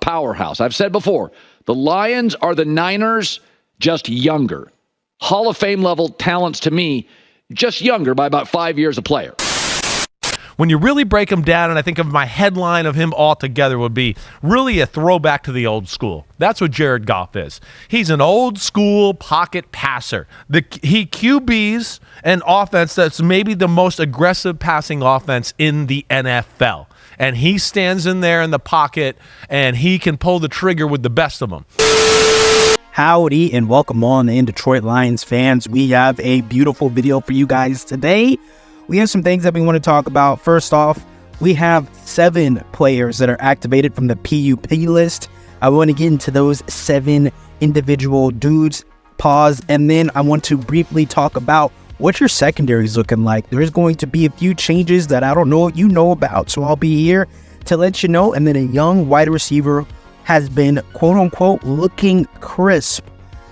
powerhouse. I've said before, the Lions are the Niners, just younger. Hall of Fame level talents to me, just younger by about 5 years a player. When you really break him down, and I think of my headline of him altogether would be really a throwback to the old school. That's what Jared Goff is. He's an old school pocket passer. He QBs an offense that's maybe the most aggressive passing offense in the NFL. And he stands in there in the pocket, and he can pull the trigger with the best of them. Howdy, and welcome on in, Detroit Lions fans. We have a beautiful video for you guys today. We have some things that we want to talk about. First off, we have 7 players that are activated from the PUP list. I want to get into those 7 individual dudes, pause, and then I want to briefly talk about what your secondary is looking like. There's going to be a few changes that I don't know what you know about, so I'll be here to let you know. And then a young wide receiver has been, quote-unquote, looking crisp,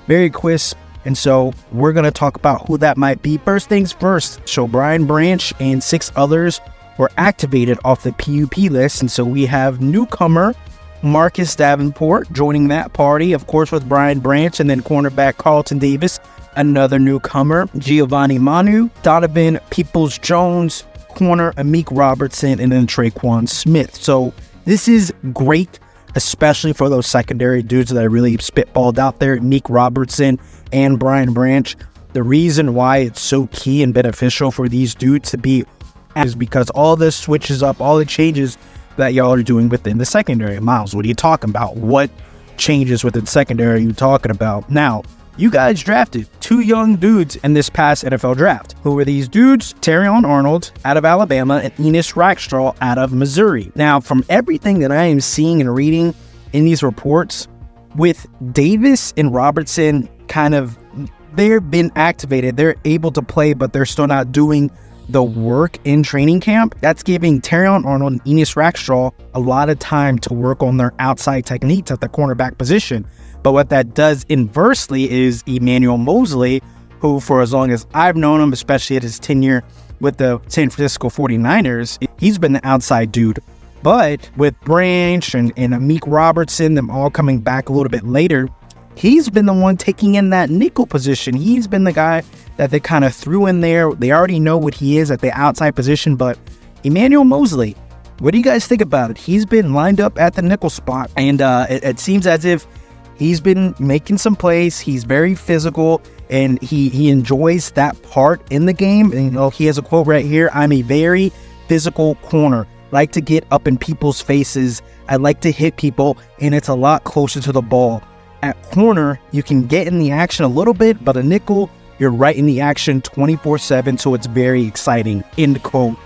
very crisp. And so we're going to talk about who that might be. First things first, so Brian Branch and 6 others were activated off the PUP list. And so we have newcomer Marcus Davenport joining that party, of course, with Brian Branch, and then cornerback Carlton Davis, another newcomer, Giovanni Manu, Donovan Peoples-Jones, corner Amik Robertson, and then Traquan Smith. So this is great, especially for those secondary dudes that I really spitballed out there, Amik Robertson and Brian Branch. The reason why it's so key and beneficial for these dudes to be is because all this switches up, all the changes that y'all are doing within the secondary. Miles, what are you talking about? What changes within secondary are you talking about? Now, you guys drafted 2 young dudes in this past NFL draft. Who were these dudes? Terrion Arnold out of Alabama and Enos Rackstraw out of Missouri. Now, from everything that I am seeing and reading in these reports, with Davis and Robertson they've been activated. They're able to play, but they're still not doing the work in training camp. That's giving Terrion Arnold and Enos Rackstraw a lot of time to work on their outside techniques at the cornerback position. But what that does inversely is Emmanuel Moseley, who for as long as I've known him, especially at his tenure with the San Francisco 49ers, he's been the outside dude. But with Branch and Amik Robertson, them all coming back a little bit later, he's been the one taking in that nickel position. He's been the guy that they kind of threw in there. They already know what he is at the outside position, but Emmanuel Moseley, what do you guys think about it? He's been lined up at the nickel spot, and it seems as if he's been making some plays. He's very physical, and he enjoys that part in the game. And he has a quote right here: "I'm a very physical corner. Like to get up in people's faces. I like to hit people, and it's a lot closer to the ball. At corner, you can get in the action a little bit, but a nickel, you're right in the action 24/7, so it's very exciting." End quote.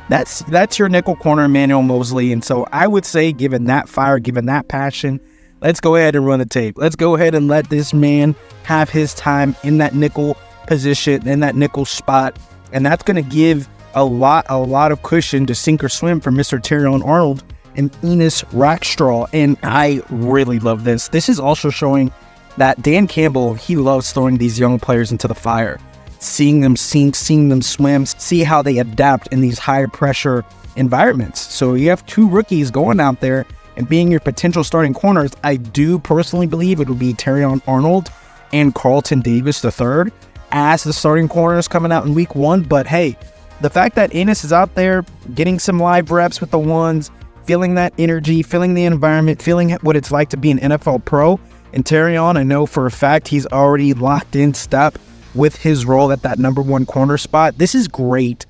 That's your nickel corner, Emmanuel Moseley. And so I would say, given that fire, given that passion, let's go ahead and run the tape. Let's go ahead and let this man have his time in that nickel position, in that nickel spot. And that's going to give a lot of cushion to sink or swim for Mr. Terrion Arnold and Enos Rackstraw. And I really love this. This is also showing that Dan Campbell, he loves throwing these young players into the fire, seeing them sink, seeing them swim, see how they adapt in these high pressure environments. So you have 2 rookies going out there and being your potential starting corners. I do personally believe it would be Terrion Arnold and Carlton Davis III as the starting corners coming out in week 1. But hey, the fact that Enos is out there getting some live reps with the ones, feeling that energy, feeling the environment, feeling what it's like to be an NFL pro. And Terrion, I know for a fact he's already locked in step with his role at that number 1 corner spot. This is great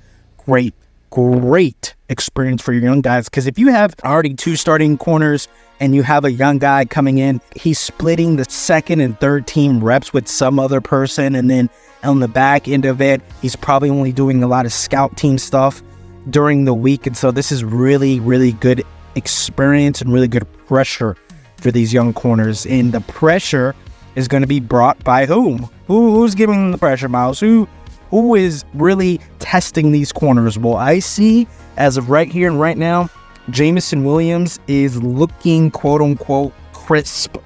experience for your young guys, because if you have already 2 starting corners and you have a young guy coming in, he's splitting the second and third team reps with some other person, and then on the back end of it, he's probably only doing a lot of scout team stuff during the week. And so this is really good experience and really good pressure for these young corners. And the pressure is going to be brought by whom? Who's giving them the pressure, Miles? Who is really testing these corners? Well, I see, as of right here and right now, Jameson Williams is looking, quote-unquote, crisp.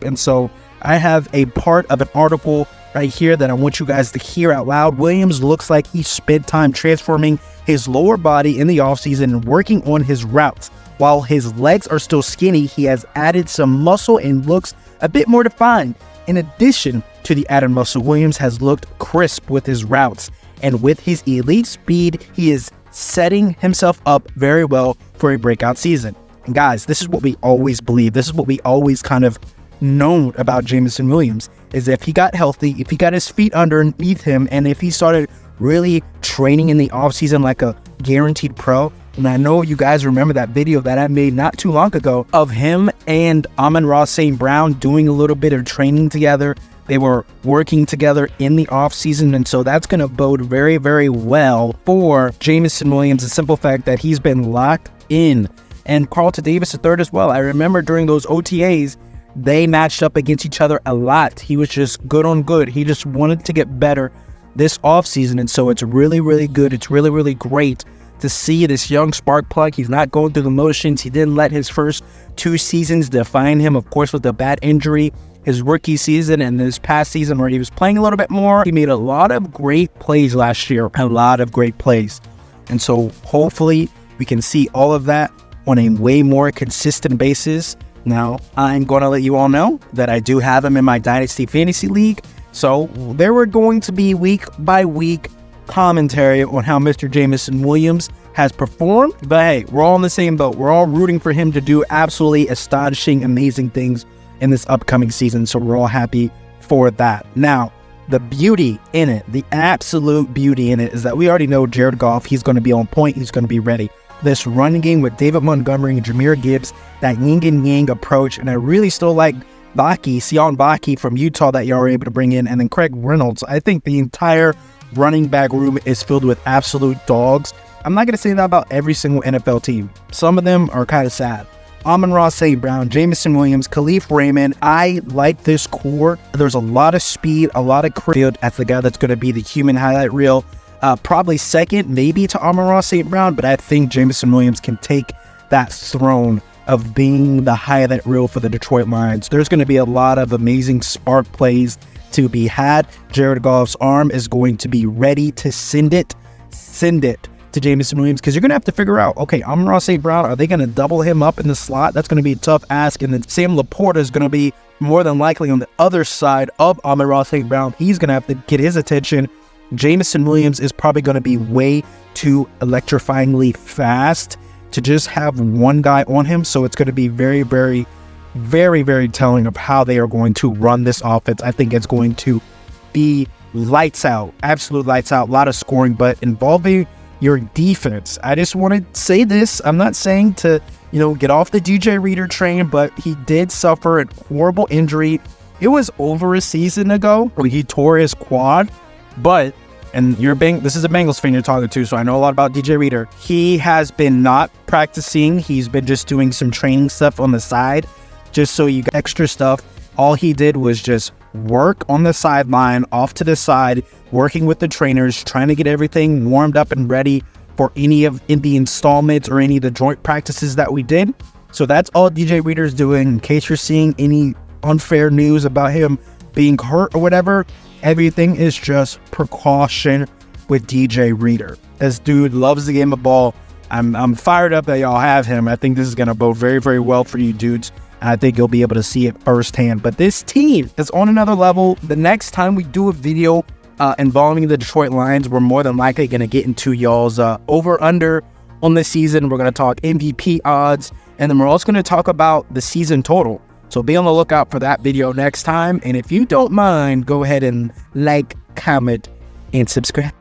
And so I have a part of an article right here that I want you guys to hear out loud. Williams looks like he spent time transforming his lower body in the offseason and working on his routes. While his legs are still skinny, he has added some muscle and looks a bit more defined. In addition to the added muscle, Williams has looked crisp with his routes, and with his elite speed, he is setting himself up very well for a breakout season. And guys, this is what we always believe. This is what we always kind of known about Jameson Williams, is if he got healthy, if he got his feet underneath him, and if he started really training in the offseason like a guaranteed pro. And I know you guys remember that video that I made not too long ago of him and Amon-Ra St. Brown doing a little bit of training together. They were working together in the offseason, and so that's going to bode very, very well for Jameson Williams. The simple fact that he's been locked in. And Carlton Davis III as well. I remember during those OTAs, they matched up against each other a lot. He was just good on good. He just wanted to get better this offseason, and so it's really, really good. It's really, really great to see this young spark plug. He's not going through the motions. He didn't let his first 2 seasons define him, of course, with a bad injury. His rookie season and this past season where he was playing a little bit more, he made a lot of great plays last year, a lot of great plays. And so hopefully we can see all of that on a way more consistent basis. Now, I'm going to let you all know that I do have him in my Dynasty Fantasy League. So there were going to be week by week commentary on how Mr. Jameson Williams has performed. But hey, we're all in the same boat. We're all rooting for him to do absolutely astonishing, amazing things in this upcoming season. So we're all happy for that. Now, the beauty in it, the absolute beauty in it, is that we already know Jared Goff, he's going to be on point. He's going to be ready. This running game with David Montgomery and Jahmyr Gibbs, that yin and yang approach. And I really still like Sion Baki from Utah that y'all were able to bring in, and then Craig Reynolds. I think the entire running back room is filled with absolute dogs. I'm not going to say that about every single NFL team. Some of them are kind of sad. Amon-Ra St. Brown, Jameson Williams, Khalif Raymond. I like this core. There's a lot of speed, a lot of field as the guy that's going to be the human highlight reel. Probably second, maybe to Amon-Ra St. Brown, but I think Jameson Williams can take that throne of being the highlight reel for the Detroit Lions. There's going to be a lot of amazing spark plays to be had. Jared Goff's arm is going to be ready to send it to Jameson Williams, because you're going to have to figure out, okay, Amon-Ra St. Brown, are they going to double him up in the slot? That's going to be a tough ask. And then Sam Laporta is going to be more than likely on the other side of Amon-Ra St. Brown. He's going to have to get his attention. Jameson Williams is probably going to be way too electrifyingly fast to just have one guy on him. So it's going to be very, very, very, very telling of how they are going to run this offense. I think it's going to be lights out, absolute lights out, a lot of scoring, but involving your defense. I just want to say this. I'm not saying to, get off the DJ Reader train, but he did suffer a horrible injury. It was over a season ago when he tore his quad, but, and this is a Bengals fan you're talking to, so I know a lot about DJ Reader. He has been not practicing. He's been just doing some training stuff on the side, just so you got extra stuff. All he did was just work on the sideline, off to the side, working with the trainers, trying to get everything warmed up and ready for any of the installments or any of the joint practices that we did. So that's all DJ Reader's doing. In case you're seeing any unfair news about him being hurt or whatever, everything is just precaution with DJ Reader. This dude loves the game of ball. I'm fired up that y'all have him. I think this is going to bode very, very well for you dudes. I think you'll be able to see it firsthand. But this team is on another level. The next time we do a video involving the Detroit Lions, we're more than likely going to get into y'all's over-under on the season. We're going to talk MVP odds, and then we're also going to talk about the season total. So be on the lookout for that video next time. And if you don't mind, go ahead and like, comment, and subscribe.